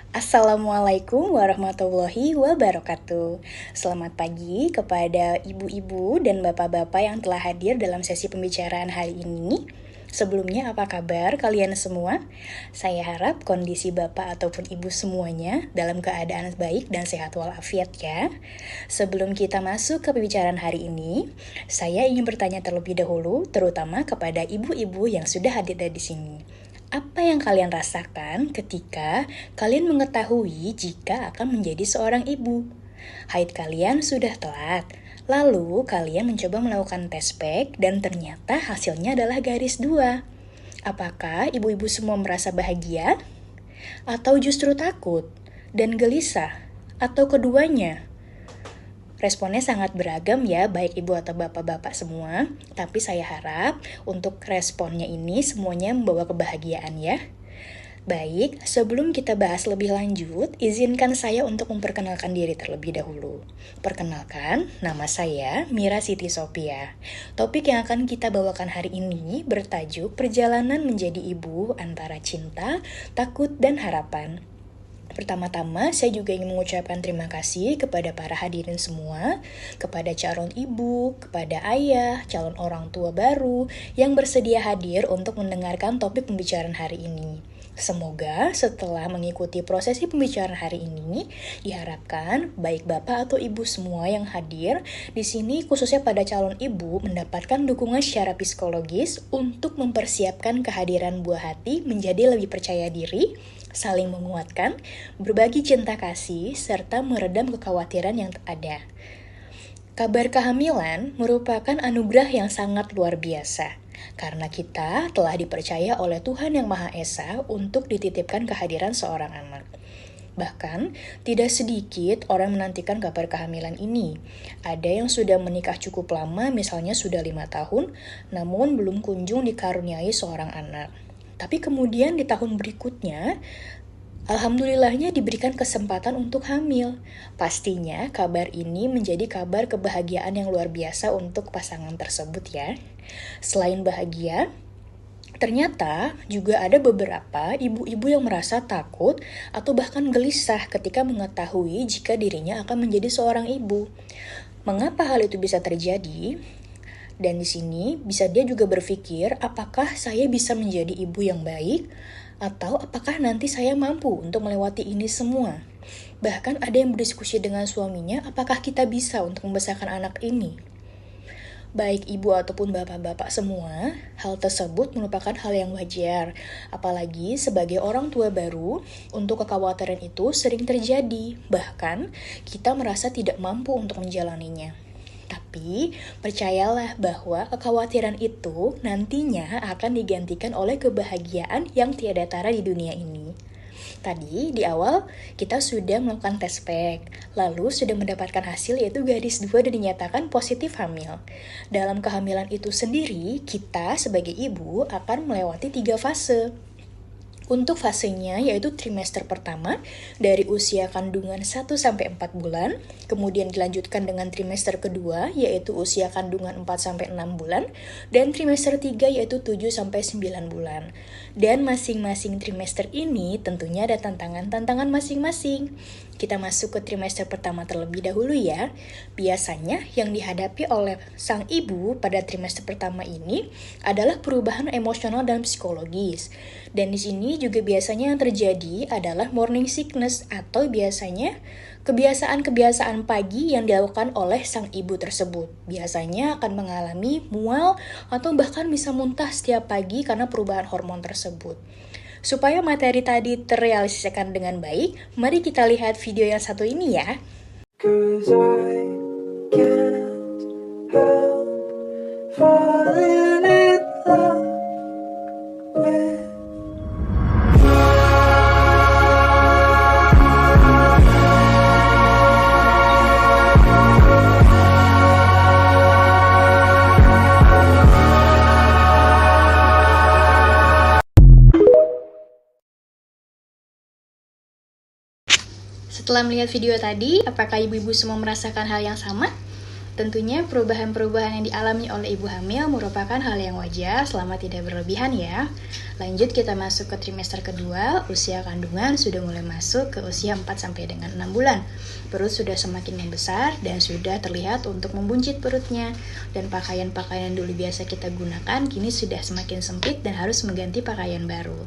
Assalamualaikum warahmatullahi wabarakatuh. Selamat pagi kepada ibu-ibu dan bapak-bapak yang telah hadir dalam sesi pembicaraan hari ini. Sebelumnya, apa kabar kalian semua? Saya harap kondisi bapak ataupun ibu semuanya dalam keadaan baik dan sehat walafiat ya. Sebelum kita masuk ke pembicaraan hari ini, saya ingin bertanya terlebih dahulu, terutama kepada ibu-ibu yang sudah hadir di sini. Apa yang kalian rasakan ketika kalian mengetahui jika akan menjadi seorang ibu? Haid kalian sudah telat, lalu kalian mencoba melakukan tes pack dan ternyata hasilnya adalah garis 2. Apakah ibu-ibu semua merasa bahagia? Atau justru takut dan gelisah? Atau keduanya? Responnya sangat beragam ya, baik ibu atau bapak-bapak semua. Tapi saya harap untuk responnya ini semuanya membawa kebahagiaan ya. Baik, sebelum kita bahas lebih lanjut, izinkan saya untuk memperkenalkan diri terlebih dahulu. Perkenalkan, nama saya Mira Siti Sophia. Topik yang akan kita bawakan hari ini bertajuk Perjalanan Menjadi Ibu Antara Cinta, Takut, dan Harapan. Pertama-tama, saya juga ingin mengucapkan terima kasih kepada para hadirin semua, kepada calon ibu, kepada ayah, calon orang tua baru yang bersedia hadir untuk mendengarkan topik pembicaraan hari ini. Semoga setelah mengikuti prosesi pembicaraan hari ini, diharapkan baik bapak atau ibu semua yang hadir di sini, khususnya pada calon ibu, mendapatkan dukungan secara psikologis untuk mempersiapkan kehadiran buah hati menjadi lebih percaya diri, saling menguatkan, berbagi cinta kasih, serta meredam kekhawatiran yang ada. Kabar kehamilan merupakan anugerah yang sangat luar biasa, karena kita telah dipercaya oleh Tuhan Yang Maha Esa untuk dititipkan kehadiran seorang anak. Bahkan, tidak sedikit orang menantikan kabar kehamilan ini. Ada yang sudah menikah cukup lama, misalnya sudah 5 tahun, namun belum kunjung dikaruniai seorang anak. Tapi kemudian di tahun berikutnya, alhamdulillahnya diberikan kesempatan untuk hamil. Pastinya kabar ini menjadi kabar kebahagiaan yang luar biasa untuk pasangan tersebut ya. Selain bahagia, ternyata juga ada beberapa ibu-ibu yang merasa takut atau bahkan gelisah ketika mengetahui jika dirinya akan menjadi seorang ibu. Mengapa hal itu bisa terjadi? Dan di sini bisa dia juga berpikir, apakah saya bisa menjadi ibu yang baik? Atau apakah nanti saya mampu untuk melewati ini semua? Bahkan ada yang berdiskusi dengan suaminya, apakah kita bisa untuk membesarkan anak ini? Baik ibu ataupun bapak-bapak semua, hal tersebut merupakan hal yang wajar. Apalagi sebagai orang tua baru, untuk kekhawatiran itu sering terjadi. Bahkan kita merasa tidak mampu untuk menjalaninya. Tapi, percayalah bahwa kekhawatiran itu nantinya akan digantikan oleh kebahagiaan yang tiada tara di dunia ini. Tadi, di awal, kita sudah melakukan tes pack, lalu sudah mendapatkan hasil yaitu garis 2 dan dinyatakan positif hamil. Dalam kehamilan itu sendiri, kita sebagai ibu akan melewati 3 fase. Untuk fasenya yaitu trimester pertama dari usia kandungan 1-4 bulan, kemudian dilanjutkan dengan trimester kedua yaitu usia kandungan 4-6 bulan, dan trimester 3 yaitu 7-9 bulan. Dan masing-masing trimester ini tentunya ada tantangan-tantangan masing-masing. Kita masuk ke trimester pertama terlebih dahulu ya. Biasanya yang dihadapi oleh sang ibu pada trimester pertama ini adalah perubahan emosional dan psikologis. Dan di sini juga biasanya yang terjadi adalah morning sickness atau biasanya kebiasaan-kebiasaan pagi yang dilakukan oleh sang ibu tersebut. Biasanya akan mengalami mual atau bahkan bisa muntah setiap pagi karena perubahan hormon tersebut. Supaya materi tadi terrealisasikan dengan baik, mari kita lihat video yang satu ini ya. 'Cause I can't help falling in love with Setelah melihat video tadi, apakah ibu-ibu semua merasakan hal yang sama? Tentunya perubahan-perubahan yang dialami oleh ibu hamil merupakan hal yang wajar selama tidak berlebihan ya. Lanjut kita masuk ke trimester kedua, usia kandungan sudah mulai masuk ke usia 4 sampai dengan 6 bulan. Perut sudah semakin membesar dan sudah terlihat untuk membuncit perutnya. Dan pakaian-pakaian dulu biasa kita gunakan kini sudah semakin sempit dan harus mengganti pakaian baru.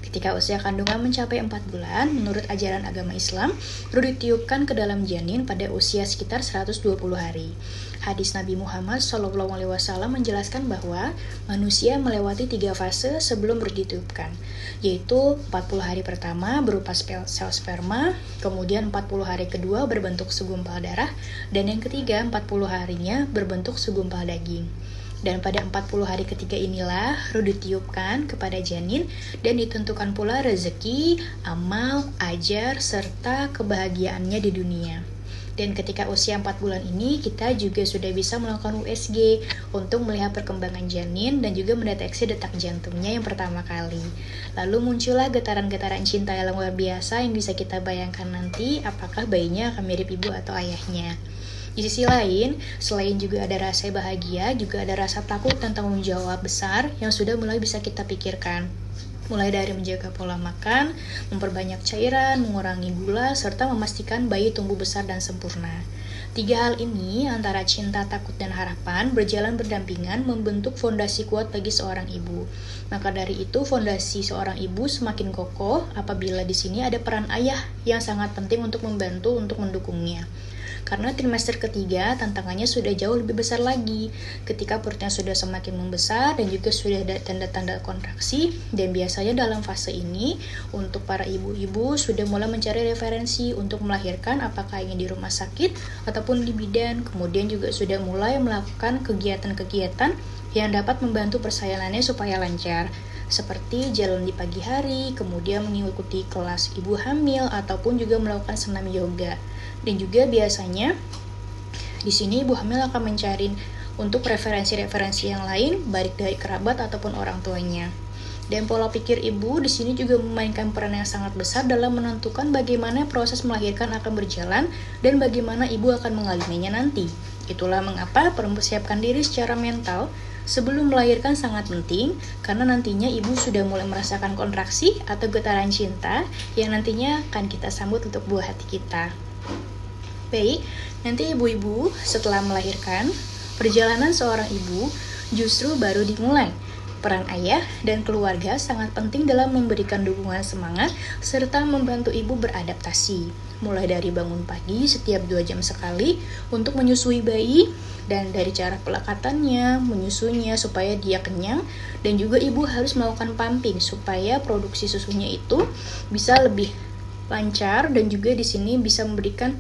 Ketika usia kandungan mencapai 4 bulan, menurut ajaran agama Islam, perlu ditiupkan ke dalam janin pada usia sekitar 120 hari. Hadis Nabi Muhammad SAW menjelaskan bahwa manusia melewati 3 fase sebelum perut ditiupkan, yaitu 40 hari pertama berupa sel sperma, kemudian 40 hari kedua berbentuk segumpal darah, dan yang ketiga 40 harinya berbentuk segumpal daging. Dan pada 40 hari ketiga inilah ruh ditiupkan kepada janin dan ditentukan pula rezeki, amal, ajar, serta kebahagiaannya di dunia. Dan ketika usia 4 bulan ini, kita juga sudah bisa melakukan USG untuk melihat perkembangan janin dan juga mendeteksi detak jantungnya yang pertama kali. Lalu muncullah getaran-getaran cinta yang luar biasa yang bisa kita bayangkan nanti apakah bayinya akan mirip ibu atau ayahnya. Di sisi lain, selain juga ada rasa bahagia, juga ada rasa takut dan tanggung jawab besar yang sudah mulai bisa kita pikirkan. Mulai dari menjaga pola makan, memperbanyak cairan, mengurangi gula, serta memastikan bayi tumbuh besar dan sempurna. 3 hal ini antara cinta, takut, dan harapan berjalan berdampingan membentuk fondasi kuat bagi seorang ibu. Maka dari itu fondasi seorang ibu semakin kokoh apabila di sini ada peran ayah yang sangat penting untuk membantu untuk mendukungnya. Karena trimester ketiga tantangannya sudah jauh lebih besar lagi ketika perutnya sudah semakin membesar dan juga sudah ada tanda-tanda kontraksi. Dan biasanya dalam fase ini untuk para ibu-ibu sudah mulai mencari referensi untuk melahirkan, apakah ingin di rumah sakit ataupun di bidan. Kemudian juga sudah mulai melakukan kegiatan-kegiatan yang dapat membantu persalinannya supaya lancar, seperti jalan di pagi hari, kemudian mengikuti kelas ibu hamil, ataupun juga melakukan senam yoga. Dan juga biasanya di sini ibu hamil akan mencari untuk referensi-referensi yang lain, baik dari kerabat ataupun orang tuanya. Dan pola pikir ibu di sini juga memainkan peran yang sangat besar dalam menentukan bagaimana proses melahirkan akan berjalan dan bagaimana ibu akan mengalaminya nanti. Itulah mengapa mempersiapkan diri secara mental sebelum melahirkan sangat penting, karena nantinya ibu sudah mulai merasakan kontraksi atau getaran cinta yang nantinya akan kita sambut untuk buah hati kita. Baik, nanti ibu-ibu setelah melahirkan, perjalanan seorang ibu justru baru dimulai. Peran ayah dan keluarga sangat penting dalam memberikan dukungan semangat serta membantu ibu beradaptasi. Mulai dari bangun pagi setiap 2 jam sekali untuk menyusui bayi, dan dari cara pelekatannya, menyusunya supaya dia kenyang, dan juga ibu harus melakukan pumping supaya produksi susunya itu bisa lebih lancar dan juga di sini bisa memberikan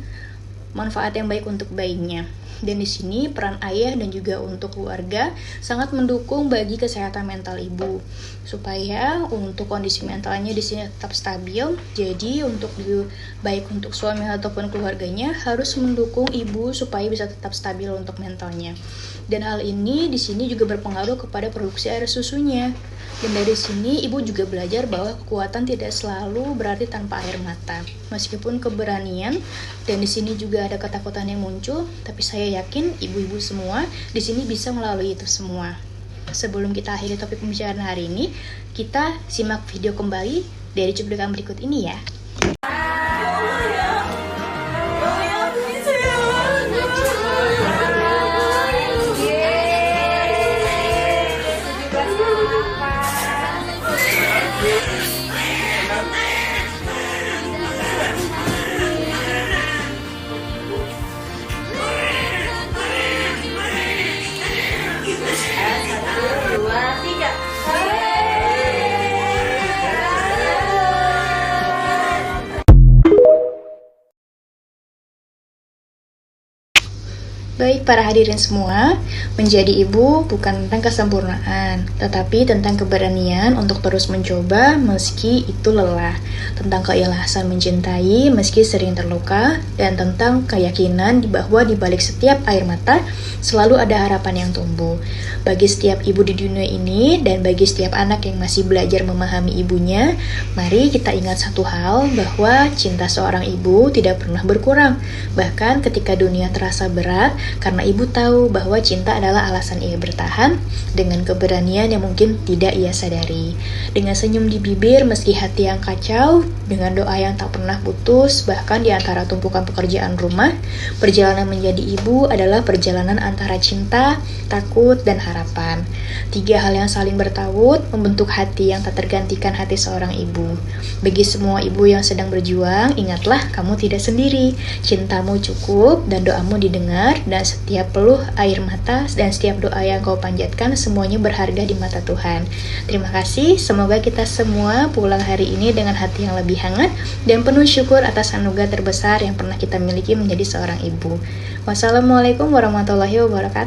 manfaat yang baik untuk bayinya. Dan di sini peran ayah dan juga untuk keluarga sangat mendukung bagi kesehatan mental ibu supaya untuk kondisi mentalnya di sini tetap stabil. Jadi untuk baik untuk suami ataupun keluarganya harus mendukung ibu supaya bisa tetap stabil untuk mentalnya. Dan hal ini di sini juga berpengaruh kepada produksi air susunya. Dan dari sini ibu juga belajar bahwa kekuatan tidak selalu berarti tanpa air mata. Meskipun keberanian dan di sini juga ada ketakutan yang muncul, tapi saya yakin ibu-ibu semua di sini bisa melalui itu semua. Sebelum kita akhiri topik pembicaraan hari ini, kita simak video kembali dari cuplikan berikut ini ya. Baik para hadirin semua, menjadi ibu bukan tentang kesempurnaan, tetapi tentang keberanian untuk terus mencoba meski itu lelah, tentang keikhlasan mencintai meski sering terluka, dan tentang keyakinan bahwa di balik setiap air mata selalu ada harapan yang tumbuh. Bagi setiap ibu di dunia ini dan bagi setiap anak yang masih belajar memahami ibunya, mari kita ingat satu hal, bahwa cinta seorang ibu tidak pernah berkurang. Bahkan ketika dunia terasa berat, karena ibu tahu bahwa cinta adalah alasan ia bertahan dengan keberanian yang mungkin tidak ia sadari. Dengan senyum di bibir meski hati yang kacau, dengan doa yang tak pernah putus, bahkan di antara tumpukan pekerjaan rumah, perjalanan menjadi ibu adalah perjalanan antara cinta, takut, dan harapan. 3 hal yang saling bertaut membentuk hati yang tak tergantikan hati seorang ibu. Bagi semua ibu yang sedang berjuang, ingatlah kamu tidak sendiri. Cintamu cukup dan doamu didengar, dan setiap peluh air mata dan setiap doa yang kau panjatkan semuanya berharga di mata Tuhan. Terima kasih, semoga kita semua pulang hari ini dengan hati yang lebih hangat dan penuh syukur atas anugerah terbesar yang pernah kita miliki menjadi seorang ibu. Wassalamualaikum warahmatullahi wabarakatuh.